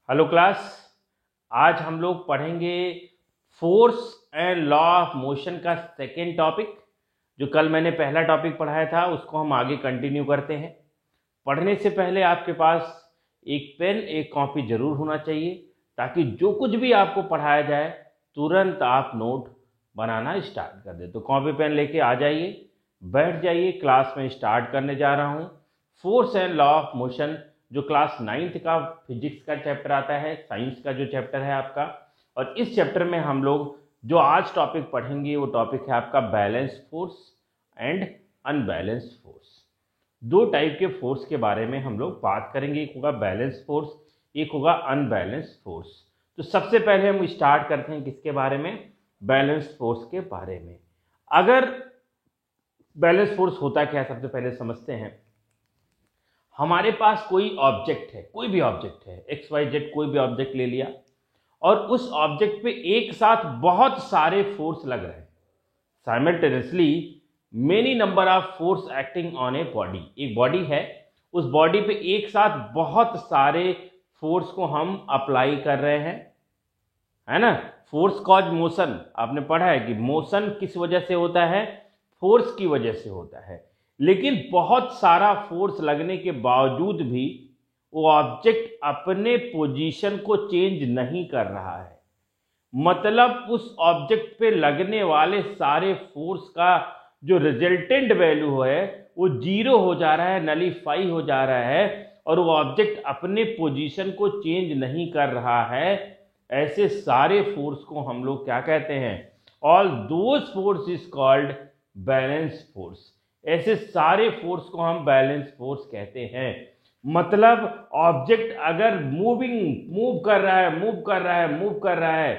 Hello class. आज हम लोग पढ़ेंगे force and law of motion का सेकेंड टॉपिक। जो कल मैंने पहला टॉपिक पढ़ाया था उसको हम आगे कंटिन्यू करते हैं। पढ़ने से पहले आपके पास एक पेन एक कॉपी जरूर होना चाहिए ताकि जो कुछ भी आपको पढ़ाया जाए तुरंत आप नोट बनाना स्टार्ट कर दें। तो कॉपी पेन लेके आ जाइए, बैठ जाइए। क्लास में स्टार्ट करने जा रहा हूँ। Force and law of motion जो क्लास 9th का फिजिक्स का चैप्टर आता है, साइंस का जो चैप्टर है आपका। और इस चैप्टर में हम लोग जो आज टॉपिक पढ़ेंगे वो टॉपिक है आपका balance force and unbalance force. दो टाइप के फोर्स के बारे में हम लोग बात करेंगे, एक होगा बैलेंस फोर्स, एक होगा अनबैलेंस फोर्स। तो सबसे पहले हम स्टार्ट करते हैं किसके बारे में? बैलेंस फोर्स के बारे में। अगर बैलेंस फोर्स होता क्या है सबसे पहले समझते हैं। हमारे पास कोई ऑब्जेक्ट है, कोई भी ऑब्जेक्ट है, एक्स वाई जेड कोई भी ऑब्जेक्ट ले लिया और उस ऑब्जेक्ट पे एक साथ बहुत सारे फोर्स लग रहे हैं। Simultaneously many number of force acting on a body. एक बॉडी है, उस बॉडी पे एक साथ बहुत सारे फोर्स को हम अप्लाई कर रहे हैं, है ना। फोर्स कॉज मोशन, आपने पढ़ा है कि मोशन किस वजह से होता है? फोर्स की वजह से होता है। लेकिन बहुत सारा फोर्स लगने के बावजूद भी वो ऑब्जेक्ट अपने पोजीशन को चेंज नहीं कर रहा है। मतलब उस ऑब्जेक्ट पे लगने वाले सारे फोर्स का जो रिजल्टेंट वैल्यू है वो जीरो हो जा रहा है, नलीफाई हो जा रहा है, और वो ऑब्जेक्ट अपने पोजीशन को चेंज नहीं कर रहा है। ऐसे सारे फोर्स को हम लोग क्या कहते हैं? All those force is called balance force. ऐसे सारे फोर्स को हम बैलेंस फोर्स कहते हैं। मतलब ऑब्जेक्ट अगर मूव कर रहा है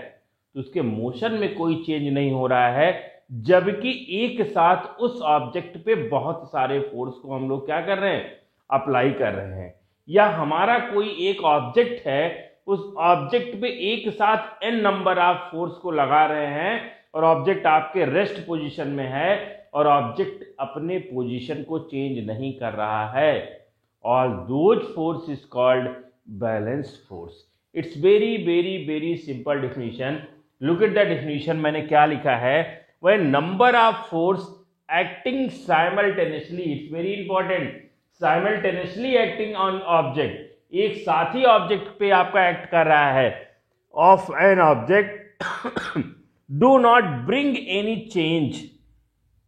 तो उसके मोशन में कोई चेंज नहीं हो रहा है, जबकि एक साथ उस ऑब्जेक्ट पे बहुत सारे फोर्स को हम लोग क्या कर रहे हैं? अप्लाई कर रहे हैं। या हमारा कोई एक ऑब्जेक्ट है, उस ऑब्जेक्ट पे एक साथ n नंबर ऑफ फोर्स को लगा रहे हैं और ऑब्जेक्ट आपके रेस्ट पोजीशन में है और ऑब्जेक्ट अपने पोजीशन को चेंज नहीं कर रहा है। All those force is called balance force. It's very very very simple definition. Look at the definition. मैंने क्या लिखा है? When number of force acting simultaneously, it's very important, simultaneously acting on object, एक साथ ही ऑब्जेक्ट पे आपका act कर रहा है, of an object do not bring any change.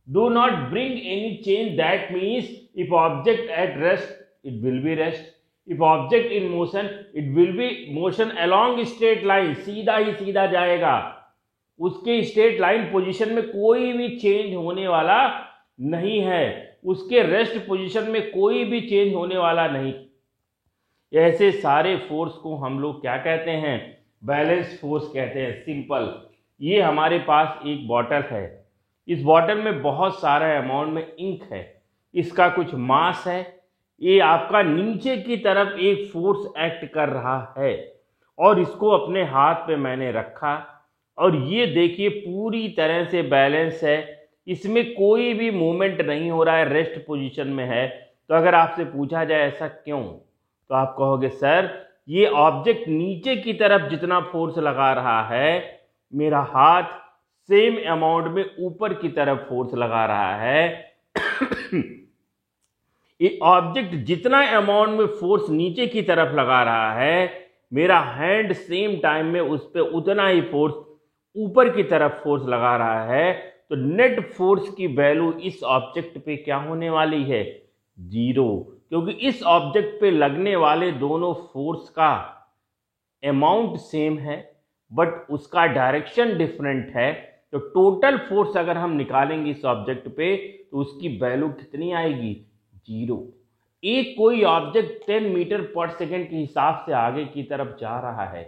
Do not bring any change. That means if object at rest, it will be rest. If object in motion, it will be motion along straight line. सीधा ही सीधा जाएगा, उसके straight line position में कोई भी change होने वाला नहीं है, उसके रेस्ट पोजीशन में कोई भी चेंज होने वाला नहीं। ऐसे सारे फोर्स को हम लोग क्या कहते हैं? बैलेंस फोर्स कहते हैं। सिंपल। ये हमारे पास एक बॉटल है, इस बॉटल में बहुत सारा अमाउंट में इंक है, इसका कुछ मास है, ये आपका नीचे की तरफ एक फोर्स एक्ट कर रहा है और इसको अपने हाथ पे मैंने रखा और ये देखिए पूरी तरह से बैलेंस है, इसमें कोई भी मूवमेंट नहीं हो रहा है, रेस्ट पोजीशन में है। तो अगर आपसे पूछा जाए ऐसा क्यों, तो आप कहोगे सर ये ऑब्जेक्ट नीचे की तरफ जितना फोर्स लगा रहा है, मेरा हाथ सेम अमाउंट में ऊपर की तरफ फोर्स लगा रहा है। ये ऑब्जेक्ट जितना अमाउंट में फोर्स नीचे की तरफ लगा रहा है, मेरा हैंड सेम टाइम में उस पर उतना ही फोर्स ऊपर की तरफ फोर्स लगा रहा है। तो नेट फोर्स की वैल्यू इस ऑब्जेक्ट पे क्या होने वाली है? जीरो, क्योंकि इस ऑब्जेक्ट पे लगने वाले दोनों फोर्स का अमाउंट सेम है बट उसका डायरेक्शन डिफरेंट है। तो टोटल फोर्स अगर हम निकालेंगे इस ऑब्जेक्ट पे तो उसकी वैल्यू कितनी आएगी? जीरो। एक कोई ऑब्जेक्ट 10 मीटर पर सेकेंड के हिसाब से आगे की तरफ जा रहा है,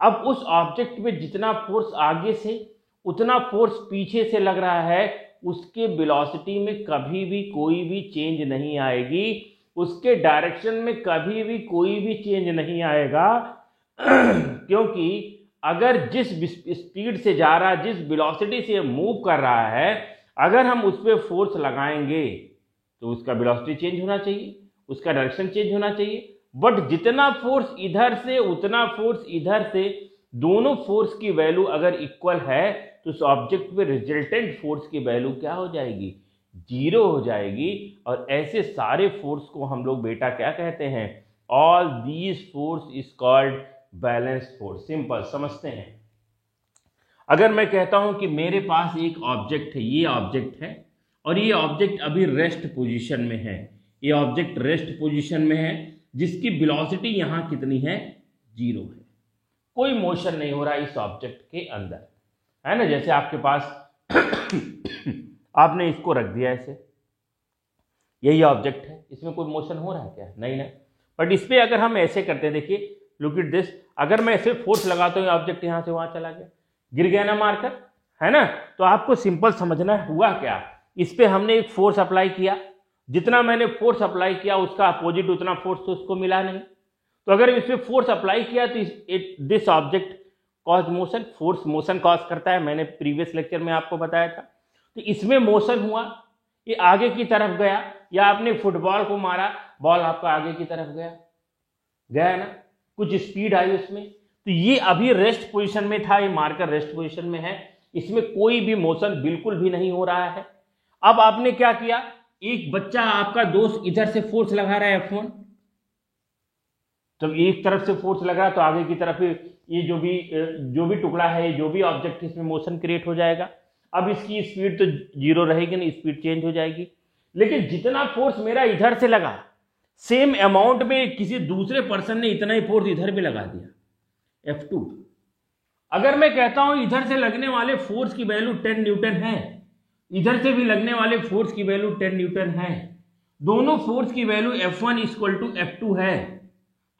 अब उस ऑब्जेक्ट पे जितना फोर्स आगे से उतना फोर्स पीछे से लग रहा है, उसके वेलोसिटी में कभी भी कोई भी चेंज नहीं आएगी, उसके डायरेक्शन में कभी भी कोई भी चेंज नहीं आएगा। क्योंकि अगर जिस स्पीड से जा रहा है, जिस वेलोसिटी से मूव कर रहा है, अगर हम उस पर फोर्स लगाएंगे तो उसका वेलोसिटी चेंज होना चाहिए, उसका डायरेक्शन चेंज होना चाहिए। बट जितना फोर्स इधर से उतना फोर्स इधर से, दोनों फोर्स की वैल्यू अगर इक्वल है तो उस ऑब्जेक्ट पे रिजल्टेंट फोर्स की वैल्यू क्या हो जाएगी, 0 हो जाएगी। और ऐसे सारे फोर्स को हम लोग बेटा क्या कहते हैं, all these force is called balance force. Simple समझते हैं। अगर मैं कहता हूं कि मेरे पास एक ऑब्जेक्ट है, ये ऑब्जेक्ट है और ये ऑब्जेक्ट अभी रेस्ट पोजीशन में है, ये ऑब्जेक्ट रेस्ट पोजीशन में है जिसकी वेलोसिटी यहां कितनी है, 0 है, कोई मोशन नहीं हो रहा इस ऑब्जेक्ट के अंदर, है ना। जैसे आपके पास आपने इसको रख दिया ऐसे, यही ऑब्जेक्ट है, इसमें कोई मोशन हो रहा है क्या, नहीं ना। बट इस पे अगर हम ऐसे करते हैं, देखिए लुक एट दिस, अगर मैं ऐसे फोर्स लगाता हूँ ऑब्जेक्ट यहां से वहां चला गया, गिर गया ना मारकर, है ना। तो आपको सिंपल समझना है हुआ क्या, इस पे हमने एक फोर्स अप्लाई किया, जितना मैंने फोर्स अप्लाई किया उसका अपोजिट उतना फोर्स तो उसको मिला नहीं। तो अगर इस पे फोर्स अप्लाई किया तो this object cause motion, force motion cause करता है, मैंने प्रीवियस लेक्चर में आपको बताया था। तो इसमें मोशन हुआ, ये आगे की तरफ गया, या आपने फुटबॉल को मारा, बॉल आपका आगे की तरफ गया, गया ना, कुछ स्पीड आई उसमें। तो ये अभी रेस्ट पोजीशन में था, ये मार्कर रेस्ट पोजीशन में है, इसमें कोई भी मोशन बिल्कुल भी नहीं हो रहा है। अब आपने क्या किया, एक बच्चा आपका दोस्त इधर से फोर्स लगा रहा है F1, तो एक तरफ से फोर्स लगा तो आगे की तरफ ये जो भी टुकड़ा है, जो भी ऑब्जेक्ट इसमें मोशन क्रिएट हो जाएगा। अब इसकी स्पीड तो 0 रहेगी नहीं, स्पीड चेंज हो जाएगी। लेकिन जितना फोर्स मेरा इधर से लगा, सेम अमाउंट में किसी दूसरे पर्सन ने इतना ही फोर्स इधर भी लगा दिया, F2। अगर मैं कहता हूं इधर से लगने वाले फोर्स की वैल्यू 10 न्यूटन है, इधर से भी लगने वाले फोर्स की वैल्यू 10 न्यूटन है, दोनों फोर्स की value F1 equal to F2 है,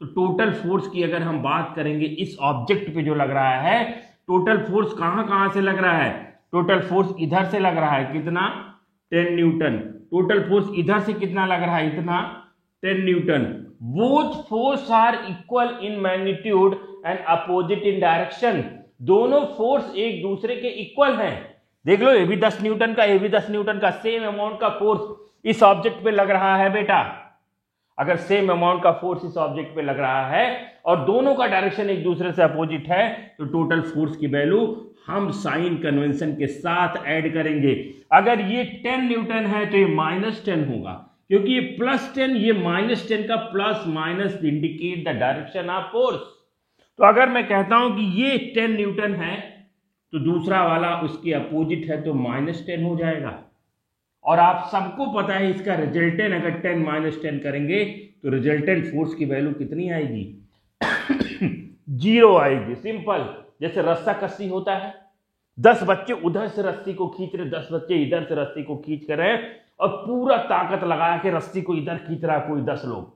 तो टोटल फोर्स की अगर हम बात करेंगे इस ऑब्जेक्ट पे जो लग रहा है, टोटल फोर्स कहां से लग रहा है, टोटल फोर्स इधर से लग रहा है, कितना, 10 न्यूटन। टोटल फोर्स इधर से कितना लग रहा है, इतना, 10 newton. Both force are equal in magnitude and opposite in direction, दोनों फोर्स एक दूसरे के इक्वल हैं। देख लो, ये भी 10 न्यूटन का, ये भी 10 न्यूटन का, सेम अमाउंट का फोर्स इस ऑब्जेक्ट पे लग रहा है बेटा। अगर सेम अमाउंट का फोर्स इस ऑब्जेक्ट पे लग रहा है और दोनों का डायरेक्शन एक दूसरे से अपोजिट है, तो टोटल फोर्स की वैल्यू हम साइन कन्वेंशन के साथ ऐड करेंगे। अगर ये 10 न्यूटन है तो ये -10 होगा, क्योंकि ये +10, ये -10 का plus minus indicate the direction of force. तो अगर मैं कहता हूं कि ये 10 न्यूटन है तो दूसरा वाला उसके अपोजिट है तो -10 हो जाएगा। और आप सबको पता है इसका रिजल्टेंट अगर 10 - 10 करेंगे तो रिजल्टेंट फोर्स की वैल्यू कितनी आएगी 0 आएगी। सिंपल, जैसे रस्सा कस्सी होता है, 10 बच्चे उधर से रस्सी को खींच रहे, 10 बच्चे इधर से रस्सी को खींच कर रहे हैं और पूरा ताकत लगा के रस्सी को इधर खींच रहा है कोई 10 लोग,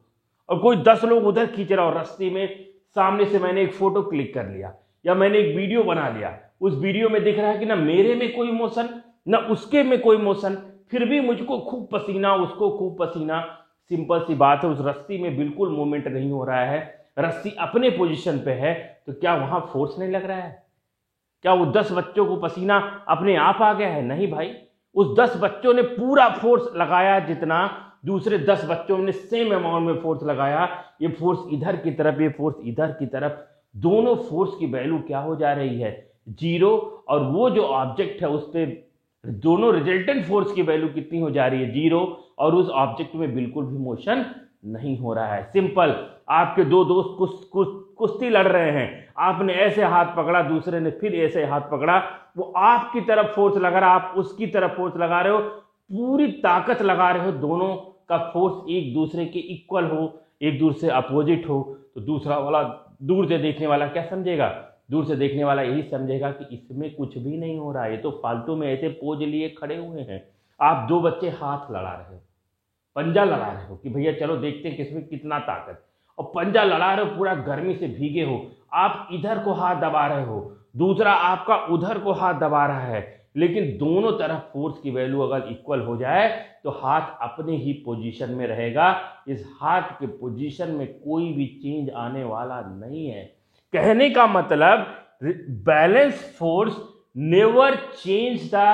और कोई 10 लोग उधर खींच रहा, और रस्सी में सामने से मैंने एक फोटो क्लिक कर लिया या मैंने एक वीडियो बना लिया, उस वीडियो में दिख रहा है कि ना मेरे में कोई मोशन ना उसके में कोई मोशन, फिर भी मुझको खूब पसीना, उसको खूब पसीना। सिंपल सी बात है, उस रस्सी में बिल्कुल मूवमेंट नहीं हो रहा है, रस्सी अपने पोजीशन पे है, तो क्या वहां फोर्स नहीं लग रहा है? क्या वो 10 बच्चों को पसीना अपने आप आ गया है? नहीं भाई, उस 10 बच्चों ने पूरा फोर्स लगाया जितना दूसरे 10 बच्चों ने सेम अमाउंट में फोर्स लगाया। ये फोर्स इधर की तरफ, ये फोर्स इधर की तरफ, दोनों फोर्स की वैल्यू क्या हो जा रही है 0। और वो जो ऑब्जेक्ट है उस पर दोनों रिजल्टेंट फोर्स की वैल्यू कितनी हो जा रही है 0, और उस ऑब्जेक्ट में बिल्कुल भी मोशन नहीं हो रहा है। सिंपल, आपके दो दोस्त कुश्ती लड़ रहे हैं, आपने ऐसे हाथ पकड़ा, दूसरे ने फिर ऐसे हाथ पकड़ा, वो आपकी तरफ फोर्स लगा रहा, आप उसकी तरफ फोर्स लगा रहे हो, पूरी ताकत लगा रहे हो, दोनों का फोर्स एक दूसरे के इक्वल हो, एक दूसरे से अपोजिट हो, तो दूसरा वाला, दूर से देखने वाला क्या समझेगा? दूर से देखने वाला यही समझेगा कि इसमें कुछ भी नहीं हो रहा है, ये तो फालतू में ऐसे पोज लिए खड़े हुए हैं। आप 2 बच्चे हाथ लड़ा रहे हो, पंजा लड़ा रहे हो कि भैया चलो देखते हैं किसमें कितना ताकत, और पंजा लड़ा रहे हो, पूरा गर्मी से भीगे हो, आप इधर को हाथ दबा रहे हो, दूसरा आपका उधर को हाथ दबा रहा है, लेकिन दोनों तरफ फोर्स की वैल्यू अगर इक्वल हो जाए तो हाथ अपने ही पोजीशन में रहेगा। इस हाथ के पोजीशन में कोई भी चेंज आने वाला नहीं है। कहने का मतलब, balance force never change the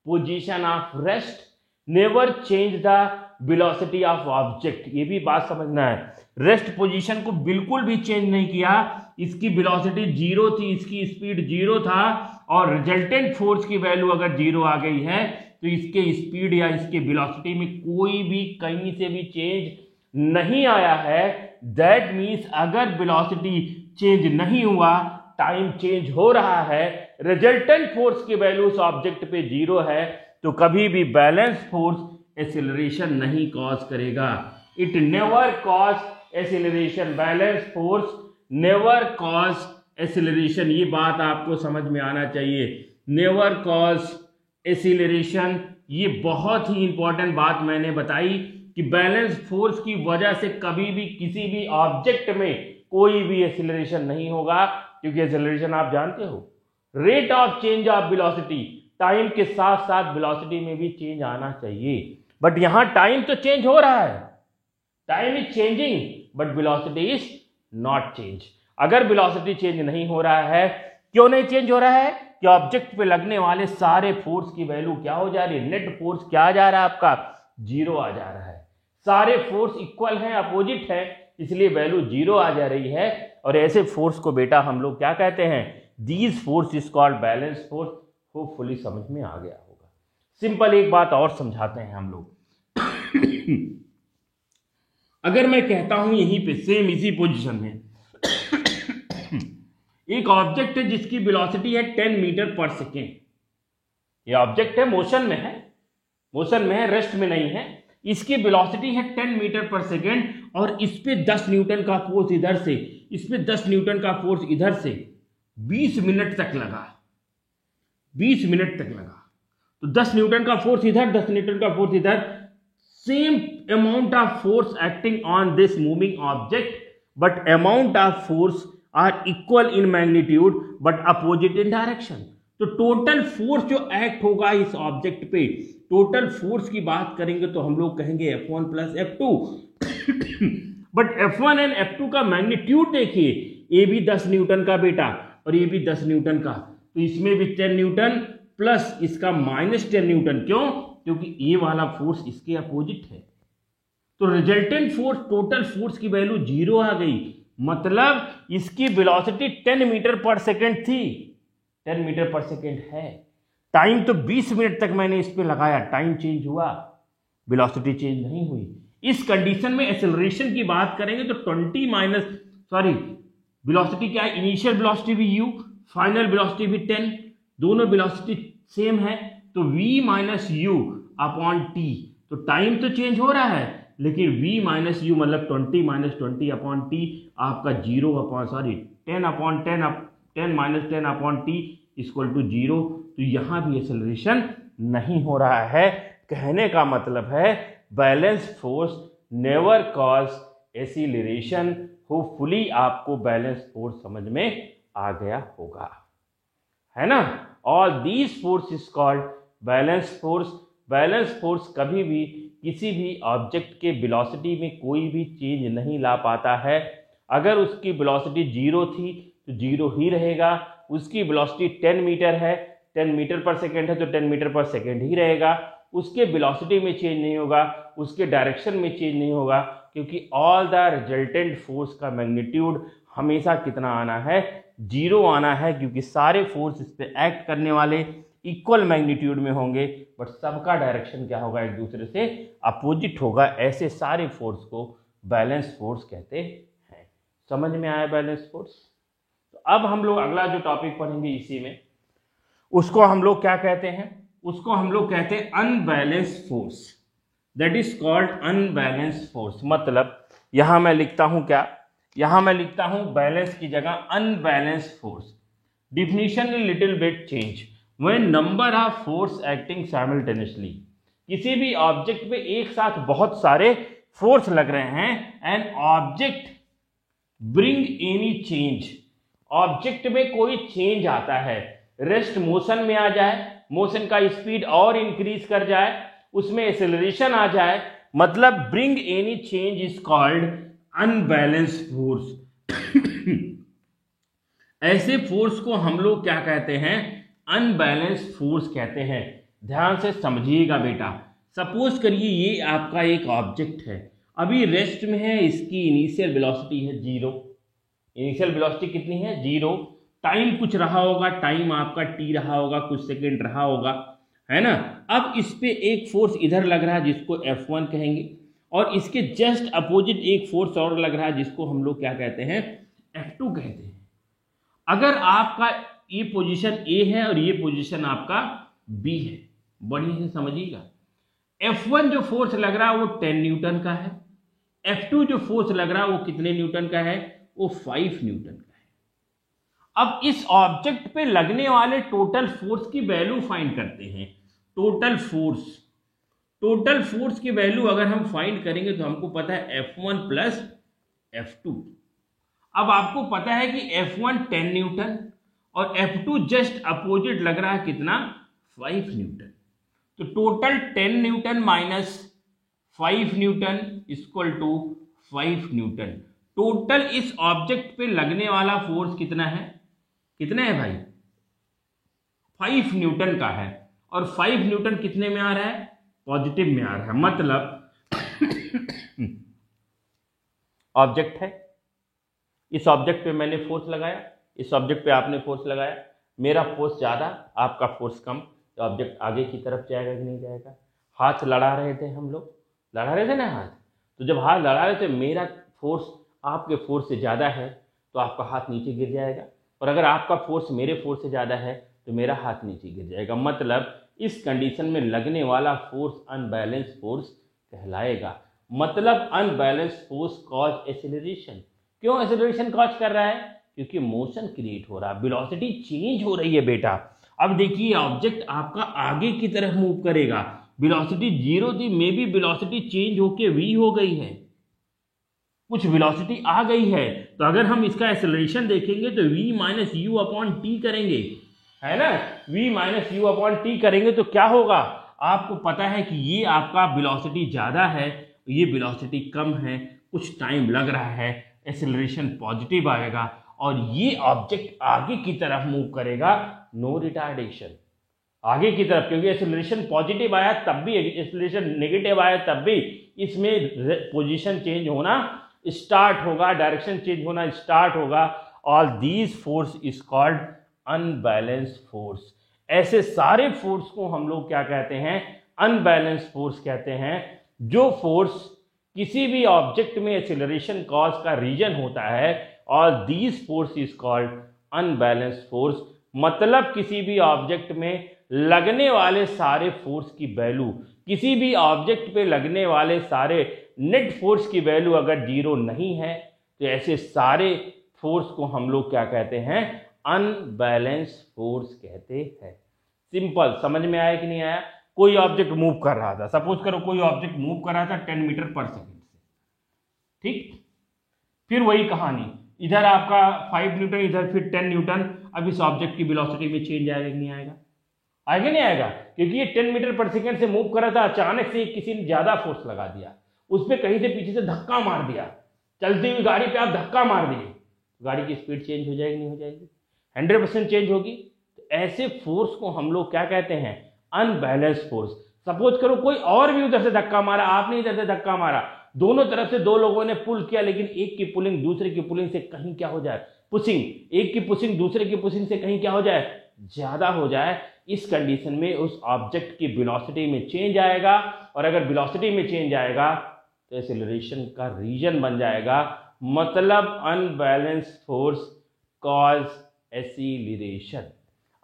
position of rest, never change the velocity of object, ये भी बात समझना है। रेस्ट पोजीशन को बिल्कुल भी चेंज नहीं किया, इसकी वेलोसिटी जीरो थी, इसकी स्पीड जीरो था, और रिजल्टेंट फोर्स की वैल्यू अगर जीरो आ गई है तो इसके स्पीड या इसके वेलोसिटी में कोई भी कहीं से भी चेंज नहीं आया है। दैट मीन्स अगर वेलोसिटी चेंज नहीं हुआ, टाइम चेंज हो रहा है, रिजल्टेंट फोर्स की वैल्यू उस ऑब्जेक्ट पे जीरो है, तो कभी भी बैलेंस फोर्स एक्सीलरेशन नहीं कॉज करेगा। It never cause acceleration, balance force never cause acceleration, ये बात आपको समझ में आना चाहिए। नेवर कॉज एक्सीलरेशन, ये बहुत ही इंपॉर्टेंट बात मैंने बताई कि बैलेंस फोर्स की वजह से कभी भी किसी भी ऑब्जेक्ट में कोई भी एक्सीलरेशन नहीं होगा, क्योंकि एक्सीलरेशन आप जानते हो, rate of change of velocity, time के साथ साथ वेलोसिटी में भी चेंज आना चाहिए। बट यहां टाइम तो चेंज हो रहा है, time is changing but velocity is not change. अगर वेलोसिटी चेंज नहीं हो रहा है, क्यों नहीं चेंज हो रहा है? कि ऑब्जेक्ट पे लगने वाले सारे फोर्स की वैल्यू क्या हो जा रही है, नेट फोर्स क्या आ जा रहा है आपका, जीरो आ जा रहा है। सारे फोर्स इक्वल हैं, अपोजिट है, इसलिए वैल्यू जीरो आ जा रही है। और ऐसे फोर्स को बेटा हम लोग क्या कहते हैं, these force is called balance force. Hopefully समझ में आ गया होगा। सिंपल एक बात और समझाते हैं हम लोग। अगर मैं कहता हूं यहीं पे सेम इसी पोजीशन में एक ऑब्जेक्ट है जिसकी वेलोसिटी है 10 मीटर पर सेकेंड, ये ऑब्जेक्ट है, मोशन में है, मोशन में है, रेस्ट में नहीं है, इसकी वेलोसिटी है 10 मीटर पर सेकेंड, और इस पे 10 न्यूटन का फोर्स इधर से, इस पे 10 न्यूटन का फोर्स इधर से 20 मिनट तक लगा, 20 मिनट तक लगा। तो 10 न्यूटन का फोर्स इधर, 10 न्यूटन का फोर्स इधर, same amount of force acting on this moving object, but amount of force are equal in magnitude but opposite in direction. तो टोटल फोर्स जो एक्ट होगा इस ऑब्जेक्ट पे, टोटल फोर्स की बात करेंगे तो हम लोग कहेंगे F1 plus F2। But F1 and F2 का मैग्नीट्यूड देखिए, ये भी 10 न्यूटन का बेटा और ये भी 10 न्यूटन का, तो इसमें भी 10 न्यूटन प्लस इसका -10 न्यूटन। क्यों? क्योंकि ये वाला फोर्स इसके अपोजिट है। तो रिजल्टेंट फोर्स, टोटल फोर्स की वैल्यू जीरो आ गई, मतलब इसकी वेलोसिटी 10 मीटर पर सेकेंड थी, 10 मीटर पर सेकेंड है। टाइम तो 20 मिनट तक मैंने इस पे लगाया, टाइम चेंज हुआ, वेलोसिटी चेंज नहीं हुई। इस कंडीशन में एक्सेलरेशन की बात करेंगे तो 20 माइनस, सॉरी, वेलोसिटी क्या है, इनिशियल वेलोसिटी भी u, फाइनल वेलोसिटी भी 10, दोनों वेलोसिटी सेम है, तो v minus you upon T. तो टाइम तो चेंज हो रहा है, लेकिन v माइनस यू मतलब 20 माइनस 20 अपॉन टी आपका 0 upon, sorry 10 upon 10 minus 10 upon T equal to 0। तो यहां भी एक्सेलरेशन नहीं हो रहा है। कहने का मतलब है balance force never cause acceleration. Hopefully आपको बैलेंस फोर्स समझ में आ गया होगा, है ना। All these force is called balance force. Balance force कभी भी किसी भी ऑब्जेक्ट के वेलोसिटी में कोई भी चेंज नहीं ला पाता है। अगर उसकी वेलोसिटी जीरो थी तो जीरो ही रहेगा, उसकी वेलोसिटी 10 मीटर है, 10 मीटर पर सेकेंड है तो 10 मीटर पर सेकेंड ही रहेगा, उसके वेलोसिटी में चेंज नहीं होगा, उसके डायरेक्शन में चेंज नहीं होगा, क्योंकि ऑल द रिजल्टेंट फोर्स का मैग्नीट्यूड हमेशा कितना आना है, जीरो आना है, क्योंकि सारे फोर्स इस पे एक्ट करने वाले इक्वल मैग्नीट्यूड में होंगे, बट सबका डायरेक्शन क्या होगा, एक दूसरे से अपोजिट होगा। ऐसे सारे फोर्स को बैलेंस फोर्स कहते हैं। समझ में आया बैलेंस फोर्स? तो अब हम लोग अगला जो टॉपिक पढ़ेंगे इसी में, उसको हम लोग क्या कहते हैं, उसको हम लोग कहते हैं unbalance force. That is called unbalance force. मतलब यहां मैं लिखता हूं क्या, यहां मैं लिखता हूं बैलेंस की जगह unbalance force. Definition little bit change when number of force acting simultaneously. किसी भी ऑब्जेक्ट पे एक साथ बहुत सारे फोर्स लग रहे हैं, and object bring any change, object में कोई चेंज आता है, रेस्ट मोशन में आ जाए, मोशन का स्पीड और इंक्रीज कर जाए, उसमें एक्सेलरेशन आ जाए, मतलब bring any change is called unbalance force. ऐसे फोर्स को हम लोग क्या कहते हैं, अनबैलेंस फोर्स कहते हैं। ध्यान से समझिएगा बेटा, सपोज करिए ये आपका एक ऑब्जेक्ट है, अभी रेस्ट में है, इसकी इनिशियल वेलोसिटी है 0। इनिशियल वेलोसिटी कितनी है? 0। टाइम कुछ रहा होगा, टाइम आपका t रहा होगा, कुछ सेकेंड रहा होगा, है ना। अब इस पे एक फोर्स इधर लग रहा है जिसको F1 कहेंगे, और इसके जस्ट अपोजिट एक फोर्स और लग रहा है जिसको हम लोग क्या कहते हैं? F2 कहते हैं। अगर आपका ये पोजीशन A है और ये पोजीशन आपका B है, बढ़िया से समझिएगा। F1 जो फोर्स लग रहा है वो 10 न्यूटन का है, F2 जो फोर्स लग रहा है वो कितने न्यूटन का है? वो 5 न्यूटन का है। अब इस ऑब्जेक्ट पे लगने वाले टोटल फोर्स की वैल्यू फाइंड करते हैं। टोटल फोर्स की वैल्यू अगर हम फाइंड करेंगे तो हमको पता है F1 प्लस F2। अब आपको पता है कि F1 10 न्यूटन और F2 जस्ट अपोजिट लग रहा है कितना? 5 न्यूटन। तो total 10 newton minus 5 newton equal to 5 newton. Total इस ऑब्जेक्ट पे लगने वाला फोर्स कितना है? कितना है भाई? 5 न्यूटन का है, और 5 न्यूटन कितने में आ रहा है? पॉजिटिव में आ रहा है। मतलब ऑब्जेक्ट है, इस ऑब्जेक्ट पे मैंने फोर्स लगाया, इस ऑब्जेक्ट पे आपने फोर्स लगाया, मेरा फोर्स ज्यादा, आपका फोर्स कम, तो ऑब्जेक्ट आगे की तरफ जाएगा कि नहीं जाएगा? हाथ लड़ा रहे थे हम लोग, लड़ा रहे थे ना हाथ, तो जब हाथ लड़ा रहे थे मेरा फोर्स आपके फोर्स से ज़्यादा है तो आपका हाथ नीचे गिर जाएगा, और अगर आपका फोर्स मेरे फोर्स से ज़्यादा है तो मेरा हाथ नीचे गिर जाएगा। मतलब इस कंडीशन में लगने वाला फोर्स अनबैलेंस फोर्स कहलाएगा। मतलब अनबैलेंस फोर्स कॉज एक्सेलरेशन। क्यों एक्सेलरेशन कॉज कर रहा है? क्योंकि मोशन क्रिएट हो रहा है, वेलोसिटी चेंज हो रही है बेटा। अब देखिए ऑब्जेक्ट आपका आगे की तरफ मूव करेगा, वेलोसिटी 0 थी, मे बी वेलोसिटी चेंज होके v हो गई है, कुछ वेलोसिटी आ गई है। तो अगर हम इसका एक्सेलरेशन देखेंगे तो v minus you upon T करेंगे, है ना। v minus you upon T करेंगे तो क्या होगा? आपको पता है कि ये आपका वेलोसिटी ज्यादा है, ये वेलोसिटी कम है, कुछ टाइम लग रहा है, एक्सेलरेशन पॉजिटिव आएगा और ये ऑब्जेक्ट आगे की तरफ मूव करेगा, नो रिटार्डेशन, आगे की तरफ। क्योंकि एक्सेलरेशन पॉजिटिव आया तब भी, एक्सेलरेशन नेगेटिव आया तब भी इसमें पोजीशन चेंज होना स्टार्ट होगा, डायरेक्शन चेंज होना स्टार्ट होगा। All these force is called unbalance force. ऐसे सारे फोर्स को हम लोग क्या कहते हैं? अनबैलेंस फोर्स कहते हैं। जो फोर्स किसी भी ऑब्जेक्ट में एक्सेलरेशन कॉज का रीजन होता है, all these force is called unbalance force. मतलब किसी भी ऑब्जेक्ट में लगने वाले सारे फोर्स की वैल्यू, किसी भी ऑब्जेक्ट पे लगने वाले सारे नेट फोर्स की वैल्यू अगर 0 नहीं है तो ऐसे सारे फोर्स को हम लोग क्या कहते हैं? अनबैलेंस फोर्स कहते हैं। सिंपल, समझ में आया कि नहीं आया? कोई ऑब्जेक्ट मूव कर रहा था, सपोज करो कोई ऑब्जेक्ट मूव कर रहा था 10 मीटर पर सेकेंड से, ठीक। फिर वही कहानी, इधर आपका 5 न्यूटन, इधर फिर 10 न्यूटन। अब इस ऑब्जेक्ट की वेलोसिटी में चेंज आएगा कि नहीं आएगा? आएगा नहीं आएगा? क्योंकि ये 10 मीटर पर सेकेंड से मूव कर रहा था, अचानक से किसी ने ज्यादा फोर्स लगा दिया, उस पर कहीं से पीछे से धक्का मार दिया, चलती हुई गाड़ी पे आप धक्का मार दिए, गाड़ी की स्पीड चेंज हो जाएगी नहीं हो जाएगी? 100% चेंज होगी। तो ऐसे फोर्स को हम लोग क्या कहते हैं? Unbalance force. सपोज करो कोई और भी उधर से धक्का मारा, आपने इधर से धक्का मारा, दोनों तरफ से दो लोगों ने पुल किया, लेकिन एक की पुलिंग दूसरे की पुलिंग से कहीं क्या हो जाए? पुशिंग, एक की पुशिंग दूसरे की पुशिंग से कहीं क्या हो जाए? ज्यादा हो जाए। इस कंडीशन में उस ऑब्जेक्ट की वेलोसिटी में चेंज आएगा, और अगर वेलोसिटी में चेंज आएगा तो एक्सेलरेशन का रीजन बन जाएगा। मतलब unbalance force cause acceleration.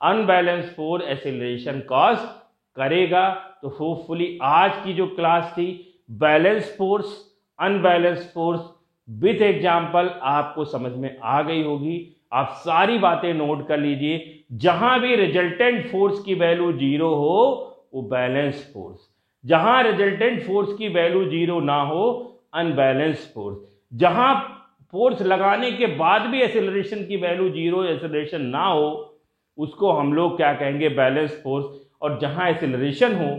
Unbalance force acceleration cause करेगा। तो होपफुली आज की जो क्लास थी balance force, unbalance force with example आपको समझ में आ गई होगी। आप सारी बातें नोट कर लीजिए। जहां भी रिजल्टेंट फोर्स की वैल्यू 0 हो वो बैलेंस फोर्स, जहां रिजल्टेंट फोर्स की वैल्यू 0 ना हो अनबैलेंस फोर्स, जहां फोर्स लगाने के बाद भी एक्सेलरेशन की वैल्यू 0, एक्सेलरेशन ना हो, उसको हम लोग क्या कहेंगे? Balance force. और जहां एक्सेलरेशन हो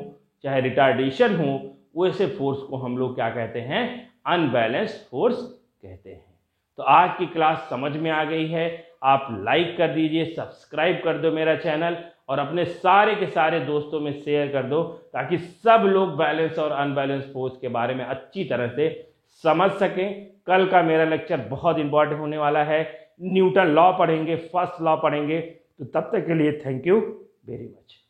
चाहे रिटार्डेशन हो, वैसे फोर्स को हम लोग क्या कहते हैं? अनबैलेंस फोर्स कहते हैं। तो आज की क्लास समझ में आ गई है। आप लाइक कर दीजिए, सब्सक्राइब कर दो मेरा चैनल, और अपने सारे के सारे दोस्तों में शेयर कर दो, ताकि सब लोग बैलेंस और अनबैलेंस फोर्स के बारे में अच्छी तरह से समझ सकें। कल का मेरा लेक्चर बहुत इंपॉर्टेंट होने वाला है, न्यूटन लॉ पढ़ेंगे, फर्स्ट लॉ पढ़ेंगे। तो तब तक के लिए थैंक यू वेरी मच।